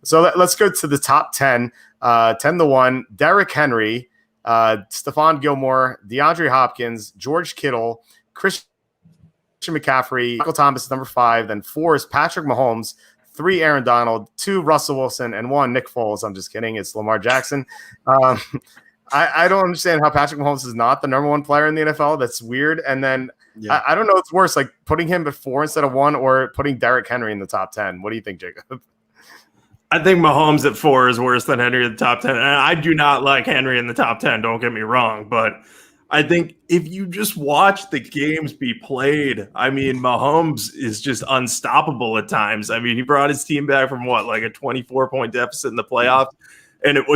So let's go to the top 10. 10-1. Derrick Henry, Stephon Gilmore, DeAndre Hopkins, George Kittle, Christian McCaffrey, Michael Thomas, number 5. Then 4 is Patrick Mahomes. 3, Aaron Donald. 2, Russell Wilson. And 1, Nick Foles. I'm just kidding. It's Lamar Jackson. I don't understand how Patrick Mahomes is not the number 1 player in the NFL. That's weird. And then I don't know what's worse, like putting him at 4 instead of 1 or putting Derrick Henry in the top 10. What do you think, Jacob? I think Mahomes at 4 is worse than Henry in the top 10. And I do not like Henry in the top 10, don't get me wrong. But I think if you just watch the games be played, I mean, Mahomes is just unstoppable at times. I mean, he brought his team back from like a 24-point deficit in the playoffs. And it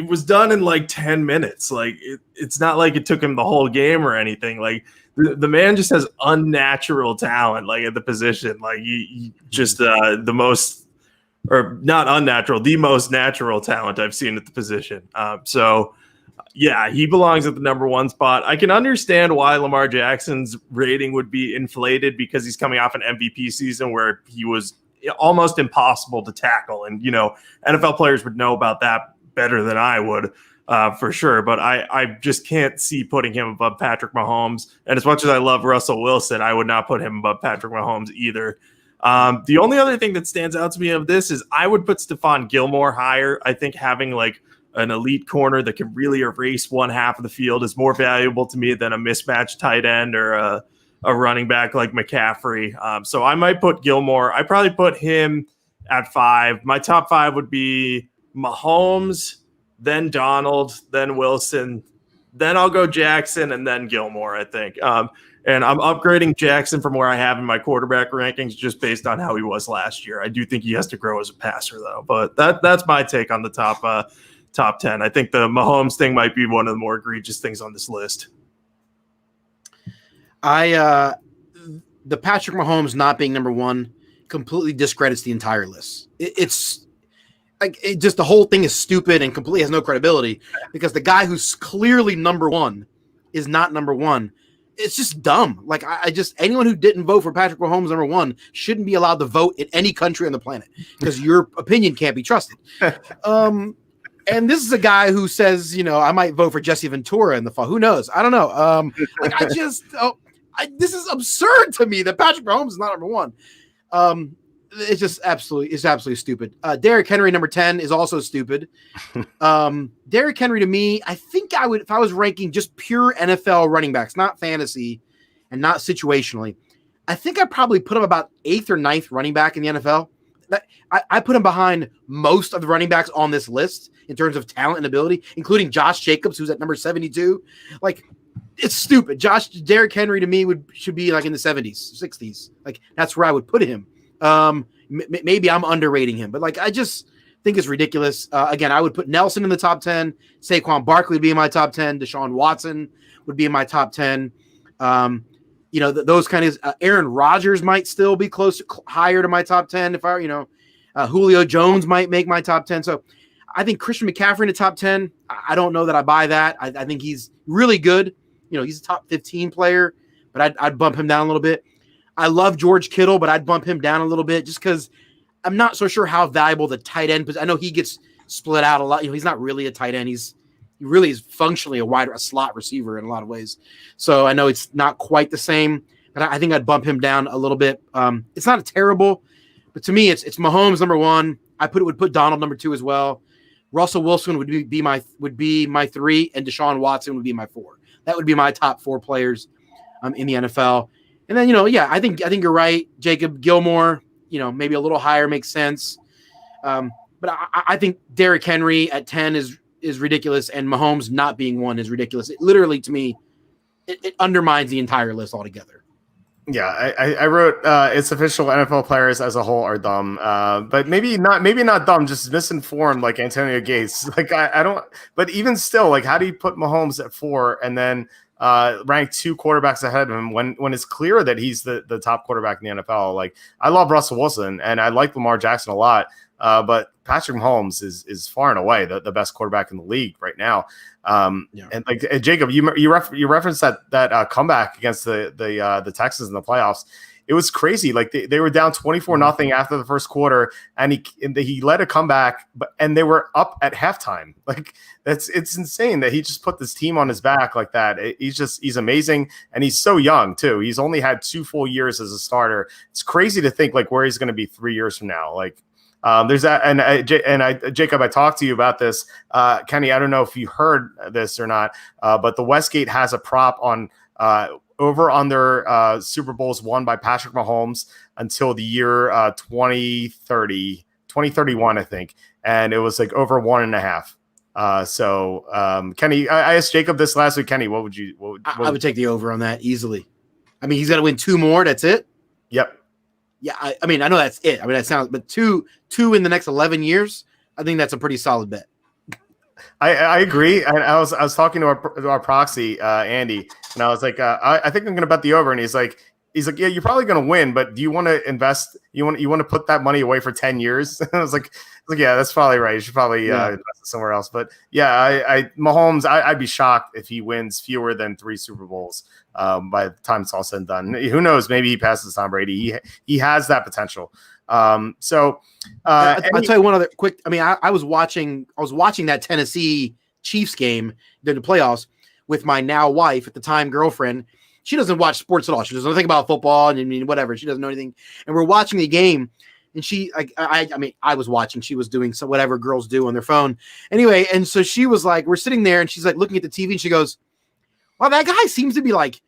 was done in like 10 minutes. Like it's not like it took him the whole game or anything. Like the man just has unnatural talent, like at the position. Like he just the most, or not unnatural, the most natural talent I've seen at the position. So yeah, he belongs at the number 1 spot. I can understand why Lamar Jackson's rating would be inflated because he's coming off an MVP season where he was almost impossible to tackle. And, NFL players would know about that better than I would, for sure. But I just can't see putting him above Patrick Mahomes. And as much as I love Russell Wilson, I would not put him above Patrick Mahomes either. The only other thing that stands out to me of this is I would put Stephon Gilmore higher. I think having like an elite corner that can really erase one half of the field is more valuable to me than a mismatched tight end or a running back like McCaffrey. So I might put Gilmore. I probably put him at 5. My top 5 would be Mahomes, then Donald, then Wilson, then I'll go Jackson, and then Gilmore, I think. And I'm upgrading Jackson from where I have in my quarterback rankings just based on how he was last year. I do think he has to grow as a passer, though. But that's my take on the top 10. I think the Mahomes thing might be one of the more egregious things on this list. The Patrick Mahomes not being number 1 completely discredits the entire list. It's like just the whole thing is stupid and completely has no credibility because the guy who's clearly number 1 is not number 1. It's just dumb. Like I just anyone who didn't vote for Patrick Mahomes number 1 shouldn't be allowed to vote in any country on the planet because your opinion can't be trusted. And this is a guy who says, I might vote for Jesse Ventura in the fall. Who knows? I don't know. This is absurd to me that Patrick Mahomes is not number 1. It's just absolutely stupid. Derrick Henry number 10 is also stupid. Derrick Henry to me, I think I would, if I was ranking just pure NFL running backs, not fantasy and not situationally, I think I'd probably put him about 8th or 9th running back in the NFL. I put him behind most of the running backs on this list in terms of talent and ability, including Josh Jacobs, who's at number 72. Like, it's stupid. Derrick Henry to me should be like in the 70s, 60s. Like, that's where I would put him. Maybe I'm underrating him, but like I just think it's ridiculous. Again, I would put Nelson in the top 10. Saquon Barkley would be in my top 10. Deshaun Watson would be in my top 10. Those kind of Aaron Rodgers might still be higher to my top 10. If Julio Jones might make my top 10. So I think Christian McCaffrey in the top 10. I don't know that I buy that. I think he's really good. He's a top 15 player, but I'd bump him down a little bit. I love George Kittle, but I'd bump him down a little bit just because I'm not so sure how valuable the tight end. Because I know he gets split out a lot. He's not really a tight end. He really is functionally a slot receiver in a lot of ways. So I know it's not quite the same, but I think I'd bump him down a little bit. It's not terrible, but to me, it's Mahomes number 1. I would put Donald number 2 as well. Russell Wilson would be my 3, and Deshaun Watson would be my 4. That would be my top 4 players in the NFL. And then, I think you're right. Jacob Gilmore, maybe a little higher makes sense. But I think Derrick Henry at 10 is ridiculous, and Mahomes not being 1 is ridiculous. It literally, to me, it undermines the entire list altogether. Yeah, I wrote it's official NFL players as a whole are dumb, but maybe not dumb, just misinformed like Antonio Gates. Like I don't, but even still, like how do you put Mahomes at 4 and then rank 2 quarterbacks ahead of him when it's clear that he's the top quarterback in the NFL? Like I love Russell Wilson and I like Lamar Jackson a lot, but Patrick Mahomes is far and away the best quarterback in the league right now. And like Jacob, you referenced that comeback against the Texans in the playoffs. it was crazy. Like they were down 24-0 after the first quarter, and he led a comeback, and they were up at halftime. Like it's insane that he just put this team on his back like that. He's amazing, and he's so young too. He's only had 2 full years as a starter. It's crazy to think like where he's going to be 3 years from now. Like there's that, and Jacob, I talked to you about this. Kenny, I don't know if you heard this or not, but the Westgate has a prop on over under Super Bowls won by Patrick Mahomes until the year 2031, I think, and it was like over 1.5. Kenny, I asked Jacob this last week. Kenny, what would you? I would take the over on that easily. I mean, he's got to win 2 more. That's it. Yep. Yeah, I mean, I know that's it. I mean, that sounds, but two in the next 11 years, I think that's a pretty solid bet. I agree. I was talking to our proxy, Andy, and I was like, I think I'm going to bet the over, and he's like, yeah, you're probably going to win, but do you want to invest? You want to put that money away for 10 years? I was like, yeah, that's probably right. You should probably invest it somewhere else. But yeah, Mahomes, I'd be shocked if he wins fewer than 3 Super Bowls by the time it's all said and done. Who knows? Maybe he passes Tom Brady. He has that potential. I'll tell you one other quick. I mean, I was watching that Tennessee Chiefs game during the playoffs with my now wife, at the time girlfriend. She doesn't watch sports at all. She doesn't know anything about football and whatever. She doesn't know anything. And we're watching the game, and she, I was watching. She was doing whatever girls do on their phone. Anyway, and so she was like, we're sitting there, and she's like looking at the TV, and she goes, "Well, that guy seems to be like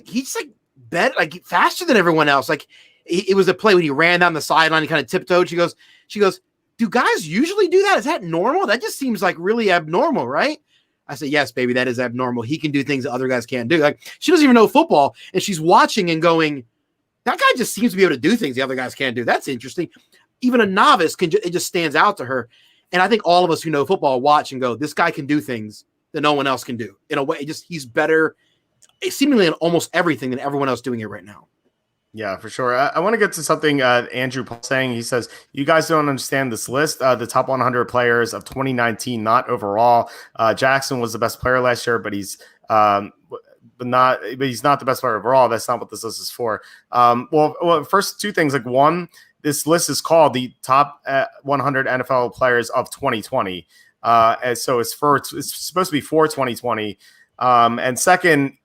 he's like like faster than everyone else. Like it was a play when he ran down the sideline and kind of tiptoed." She goes, "Do guys usually do that? Is that normal? That just seems like really abnormal, right?" I said, "Yes, baby, that is abnormal. He can do things that other guys can't do." Like, she doesn't even know football, and she's watching and going, "That guy just seems to be able to do things the other guys can't do. That's interesting." Even a novice it just stands out to her. And I think all of us who know football watch and go, "This guy can do things that no one else can do." In a way, he's better, seemingly in almost everything than everyone else doing it right now. Yeah, for sure. I want to get to something Andrew Paul saying. He says, "You guys don't understand this list. The top 100 players of 2019, not overall. Jackson was the best player last year, but he's not the best player overall. That's not what this list is for." Well, first 2 things. Like, one, this list is called the top 100 NFL players of 2020, and so it's supposed to be for 2020. And second,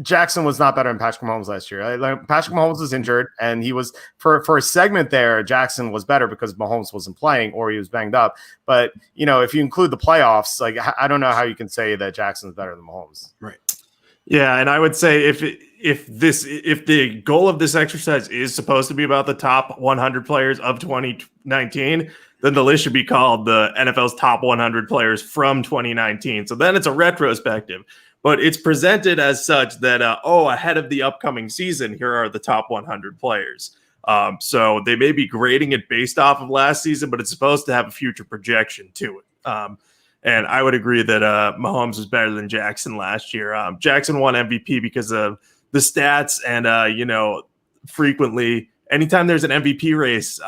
Jackson was not better than Patrick Mahomes last year. Patrick Mahomes was injured, and he was for a segment there. Jackson was better because Mahomes wasn't playing or he was banged up. But if you include the playoffs, like, I don't know how you can say that Jackson's better than Mahomes. Right. Yeah, and I would say if the goal of this exercise is supposed to be about the top 100 players of 2019, then the list should be called the NFL's top 100 players from 2019. So then it's a retrospective. But it's presented as such that, ahead of the upcoming season, here are the top 100 players. So they may be grading it based off of last season, but it's supposed to have a future projection to it. And I would agree that Mahomes was better than Jackson last year. Jackson won MVP because of the stats and, frequently, anytime there's an MVP race,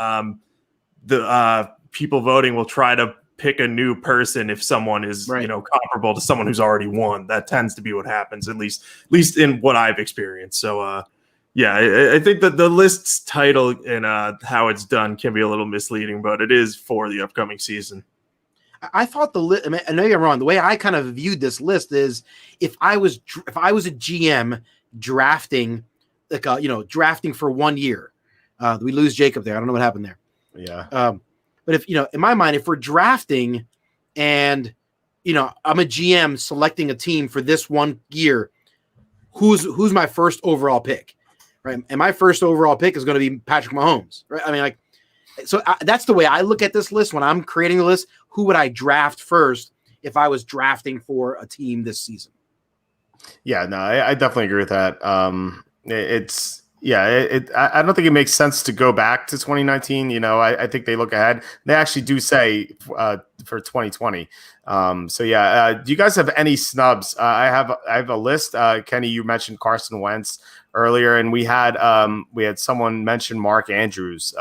the people voting will try to pick a new person if someone is comparable to someone who's already won. That tends to be what happens, at least in what I've experienced. So I think that the list's title and how it's done can be a little misleading, but it is for the upcoming season. I thought the list, I know you're wrong. The way I kind of viewed this list is if I was a GM drafting, drafting for 1 year, we lose Jacob there. I don't know what happened there. Yeah. But if, in my mind, if we're drafting and, I'm a GM selecting a team for this 1 year, who's my first overall pick, right? And my first overall pick is going to be Patrick Mahomes, right? I mean, that's the way I look at this list when I'm creating the list. Who would I draft first if I was drafting for a team this season? Yeah, no, I definitely agree with that. I don't think it makes sense to go back to 2019. I think they look ahead. They actually do say for 2020. Do you guys have any snubs? I have a list. Kenny, you mentioned Carson Wentz earlier, and we had someone mention Mark Andrews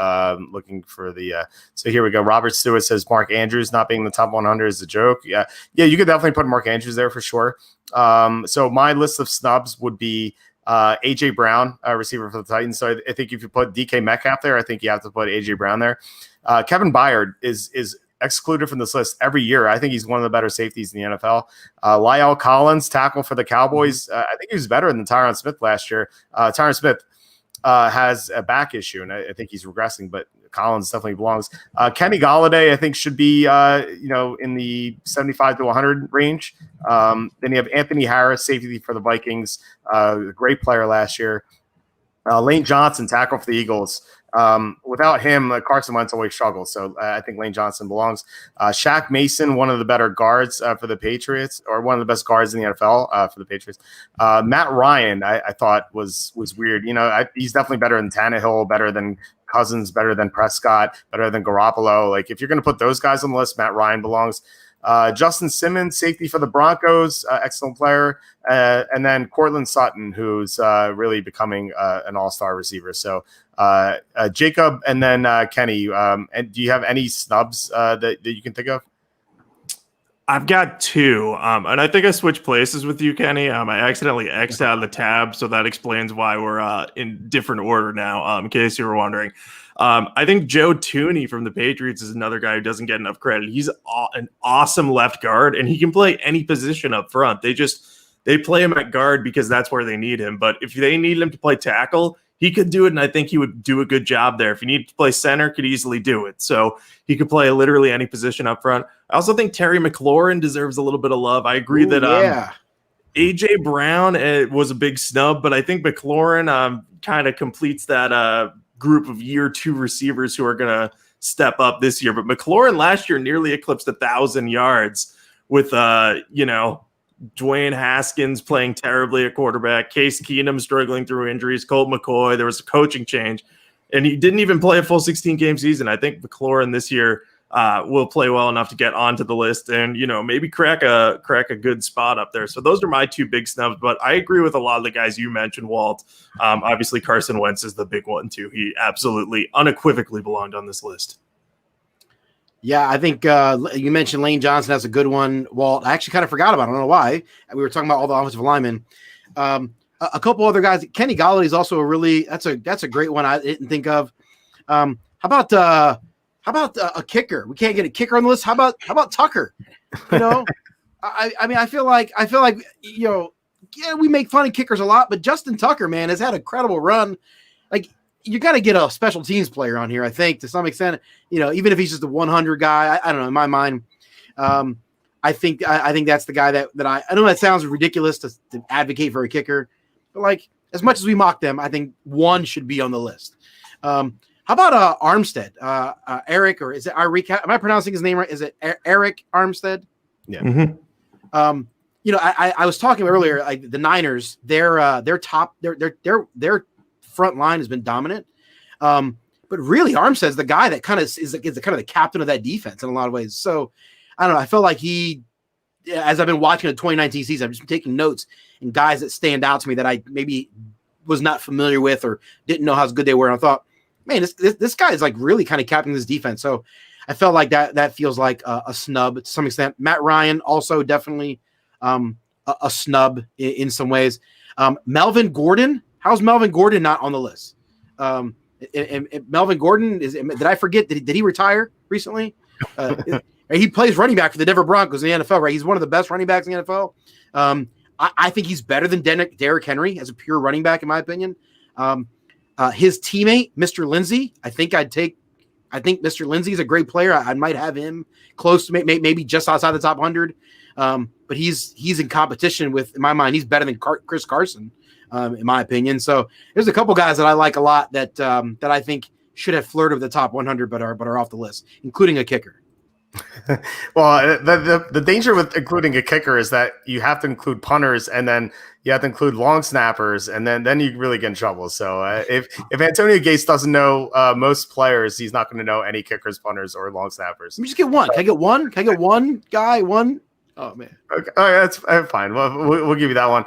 looking for the. So here we go. Robert Stewart says Mark Andrews not being in the top 100 is a joke. Yeah, you could definitely put Mark Andrews there for sure. So my list of snubs would be AJ Brown, receiver for the Titans. So I think if you put DK Metcalf there, I think you have to put AJ Brown there. Kevin Byard is excluded from this list every year. I think he's one of the better safeties in the NFL. Lyle Collins, tackle for the Cowboys. I think he was better than Tyron Smith last year. Tyron Smith has a back issue, and I think he's regressing, but Collins definitely belongs. Kenny Golladay, I think, should be in the 75 to 100 range. Then you have Anthony Harris, safety for the Vikings, great player last year. Lane Johnson, tackle for the Eagles. Without him, Carson Wentz always struggles. So I think Lane Johnson belongs. Shaq Mason, one of the better guards for the Patriots, or one of the best guards in the NFL for the Patriots. Matt Ryan, I thought was weird. He's definitely better than Tannehill, better than Cousins, better than Prescott, better than Garoppolo. Like, if you're going to put those guys on the list, Matt Ryan belongs. Justin Simmons, safety for the Broncos, excellent player. And then Cortland Sutton, who's really becoming an all-star receiver. So Jacob and then Kenny, and do you have any snubs that you can think of? I've got two, and I think I switched places with you, Kenny. I accidentally X'd out of the tab, so that explains why we're in different order now, in case you were wondering. I think Joe Thuney from the Patriots is another guy who doesn't get enough credit. He's an awesome left guard, and he can play any position up front. They play him at guard because that's where they need him. But if they need him to play tackle, he could do it, and I think he would do a good job there. If he needed to play center, could easily do it. So he could play literally any position up front. I also think Terry McLaurin deserves a little bit of love. I agree that A.J. Brown was a big snub, but I think McLaurin kind of completes that group of year two receivers who are going to step up this year. But McLaurin last year nearly eclipsed 1,000 yards with, Dwayne Haskins playing terribly at quarterback, Case Keenum struggling through injuries, Colt McCoy. There was a coaching change, and he didn't even play a full 16-game season. I think McLaurin this year will play well enough to get onto the list and, maybe crack a good spot up there. So those are my two big snubs, but I agree with a lot of the guys you mentioned, Walt. Obviously, Carson Wentz is the big one, too. He absolutely unequivocally belonged on this list. Yeah, I think you mentioned Lane Johnson. That's a good one, Walt. I actually kind of forgot about it. I don't know why. We were talking about all the offensive linemen. A couple other guys. Kenny Golladay is also that's a great one I didn't think of. How about a kicker? We can't get a kicker on the list. How about Tucker? I feel like we make fun of kickers a lot, but Justin Tucker, man, has had a credible run. Like, you got to get a special teams player on here, I think, to some extent. Even if he's just a 100 guy, I don't know. In my mind, I think that's the guy that I know that sounds ridiculous to advocate for a kicker, but like, as much as we mock them, I think one should be on the list. How about Armstead, Eric, or is it Eric? Am I pronouncing his name right? Is it Eric Armstead? Yeah. Mm-hmm. I was talking earlier, like the Niners, their front line has been dominant. But really, Armstead's the guy that kind of is kind of the captain of that defense in a lot of ways. So I don't know. I felt like as I've been watching the 2019 season, I've just been taking notes and guys that stand out to me that I maybe was not familiar with or didn't know how good they were. And I thought, man, this guy is like really kind of captaining this defense. So I felt like that feels like a snub to some extent. Matt Ryan also definitely a snub in some ways. Melvin Gordon. How's Melvin Gordon not on the list? And Melvin Gordon did I forget? Did he retire recently? He plays running back for the Denver Broncos in the NFL, right? He's one of the best running backs in the NFL. I think he's better than Derrick Henry as a pure running back, in my opinion. His teammate, Mr. Lindsey, I think Mr. Lindsey is a great player. I might have him close to maybe just outside the top 100. But he's in competition with, in my mind, he's better than Chris Carson. In my opinion. So there's a couple guys that I like a lot that I think should have flirted with the top 100, but are off the list, including a kicker. Well, the danger with including a kicker is that you have to include punters, and then you have to include long snappers, and then you really get in trouble. So if Antonio Gates doesn't know most players, he's not going to know any kickers, punters, or long snappers. Let me just get one. Can I get one? Can I get one guy? One? Oh man. Okay, that's fine. We'll give you that one.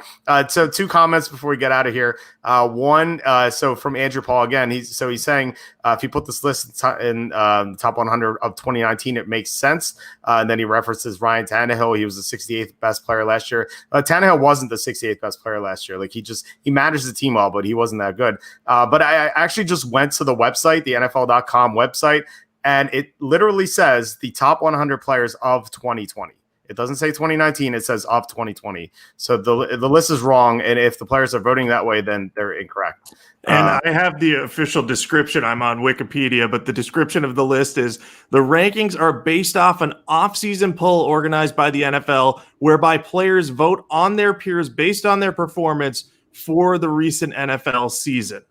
So 2 comments before we get out of here. One, so from Andrew Paul again. He's saying if you put this list in top 100 of 2019, it makes sense. And then he references Ryan Tannehill. He was the 68th best player last year. Tannehill wasn't the 68th best player last year. Like he managed the team well, but he wasn't that good. But I actually just went to the website, the NFL.com website, and it literally says the top 100 players of 2020. It doesn't say 2019. It says of 2020. So the list is wrong. And if the players are voting that way, then they're incorrect. And I have the official description. I'm on Wikipedia, but the description of the list is the rankings are based off an off-season poll organized by the NFL, whereby players vote on their peers based on their performance for the recent NFL season.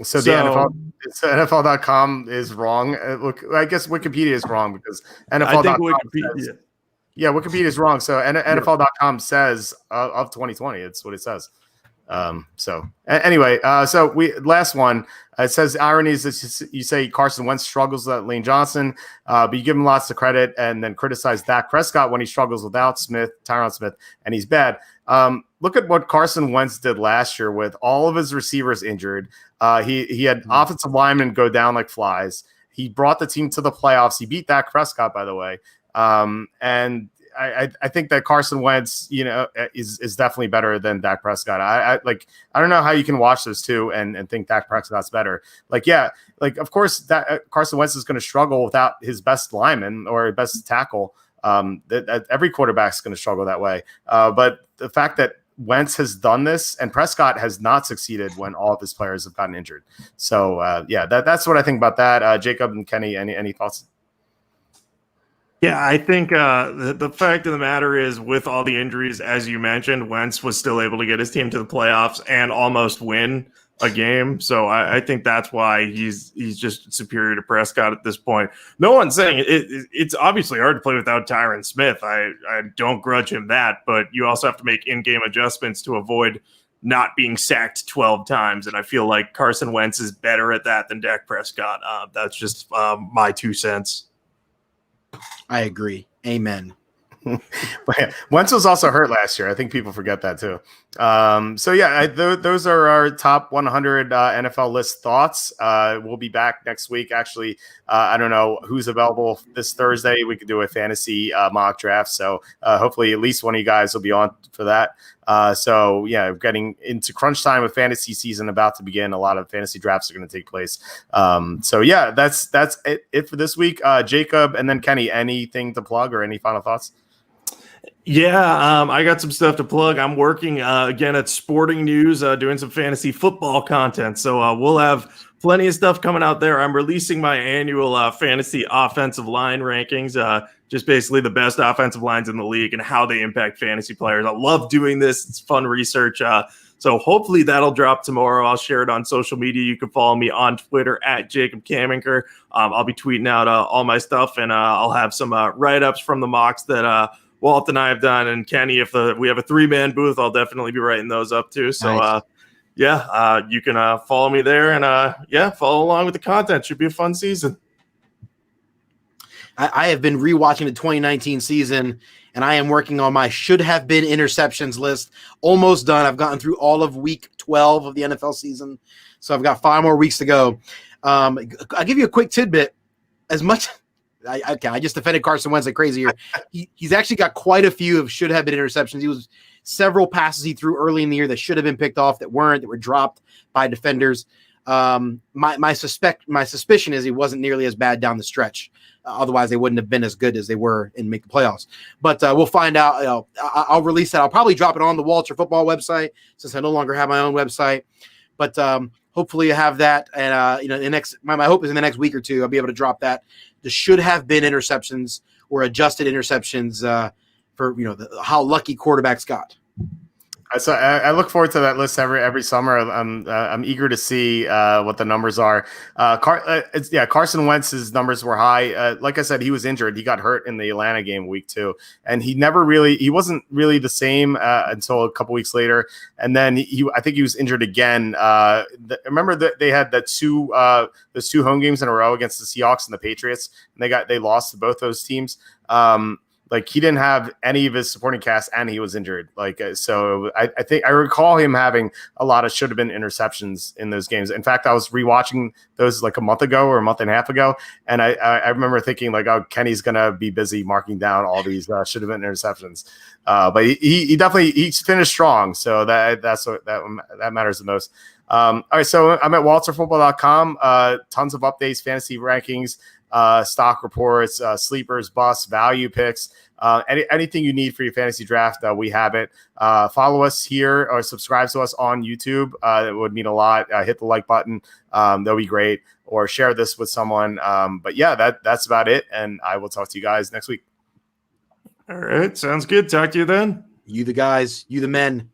So the NFL.com is wrong. Look, I guess Wikipedia is wrong because NFL.com. I think Wikipedia. Wikipedia is wrong. So NFL.com says of 2020. It's what it says. Anyway, so last one. It says ironies that you say Carson Wentz struggles without Lane Johnson, but you give him lots of credit and then criticize Dak Prescott when he struggles without Tyron Smith, and he's bad. Look at what Carson Wentz did last year with all of his receivers injured. He had offensive linemen go down like flies. He brought the team to the playoffs. He beat Dak Prescott, by the way. And I think that Carson Wentz, is definitely better than Dak Prescott. I don't know how you can watch those two and think Dak Prescott's better. Of course that Carson Wentz is going to struggle without his best lineman or best tackle. Every quarterback's going to struggle that way. But the fact that Wentz has done this and Prescott has not succeeded when all of his players have gotten injured. So that's what I think about that. Jacob and Kenny, any thoughts? Yeah, I think the fact of the matter is, with all the injuries, as you mentioned, Wentz was still able to get his team to the playoffs and almost win a game. So I think that's why he's just superior to Prescott at this point. No one's saying it's obviously hard to play without Tyron Smith. I don't grudge him that, but you also have to make in-game adjustments to avoid not being sacked 12 times. And I feel like Carson Wentz is better at that than Dak Prescott. That's just my 2 cents. I agree. Amen. Wentz was also hurt last year. I think people forget that too. Those are our top 100 NFL list thoughts. We'll be back next week. Actually, I don't know who's available this Thursday. We could do a fantasy mock draft. So hopefully at least one of you guys will be on for that. Getting into crunch time with fantasy season about to begin. A lot of fantasy drafts are going to take place. That's it for this week. Jacob and then Kenny, anything to plug or any final thoughts? Yeah, I got some stuff to plug. I'm working again at Sporting News, doing some fantasy football content. So we'll have plenty of stuff coming out there. I'm releasing my annual fantasy offensive line rankings, just basically the best offensive lines in the league and how they impact fantasy players. I love doing this. It's fun research. So hopefully that'll drop tomorrow. I'll share it on social media. You can follow me on Twitter at Jacob Kamenker. I'll be tweeting out all my stuff, and I'll have some write-ups from the mocks that Walt and I have done, and Kenny, if we have a 3-man booth, I'll definitely be writing those up too. So, nice. You can follow me there and follow along with the content. Should be a fun season. I have been rewatching the 2019 season, and I am working on my should have been interceptions list. Almost done. I've gotten through all of week 12 of the NFL season, so I've got 5 more weeks to go. I'll give you a quick tidbit. As much. I just defended Carson Wentz like crazy here. He's actually got quite a few of should have been interceptions. He was several passes he threw early in the year that should have been picked off that were dropped by defenders. My suspicion is he wasn't nearly as bad down the stretch. Otherwise, they wouldn't have been as good as they were and make the playoffs. But we'll find out. I'll release that. I'll probably drop it on the Walter Football website since I no longer have my own website. But hopefully, I have that. And my hope is in the next week or two, I'll be able to drop that. The should have been interceptions or adjusted interceptions for how lucky quarterbacks got. So I look forward to that list every summer. I'm eager to see what the numbers are. Carson Wentz's numbers were high. Like I said, he was injured. He got hurt in the Atlanta game week 2, and he wasn't really the same until a couple weeks later. And then I think he was injured again. Remember that they had those 2 home games in a row against the Seahawks and the Patriots, and they lost to both those teams. like he didn't have any of his supporting cast and he was injured. Like, so I think I recall him having a lot of should have been interceptions in those games. In fact, I was rewatching those like a month ago or a month and a half ago. And I remember thinking like, oh, Kenny's going to be busy marking down all these should have been interceptions. But he definitely, he finished strong. So that's what that matters the most. All right. So I'm at walterfootball.com. Tons of updates, fantasy rankings, stock reports, sleepers, busts, value picks, anything you need for your fantasy draft. We have it. Follow us here or subscribe to us on YouTube. It would mean a lot. Hit the like button. That'll be great. Or share this with someone. But yeah, that's about it. And I will talk to you guys next week. All right. Sounds good. Talk to you then. You the guys, you the men.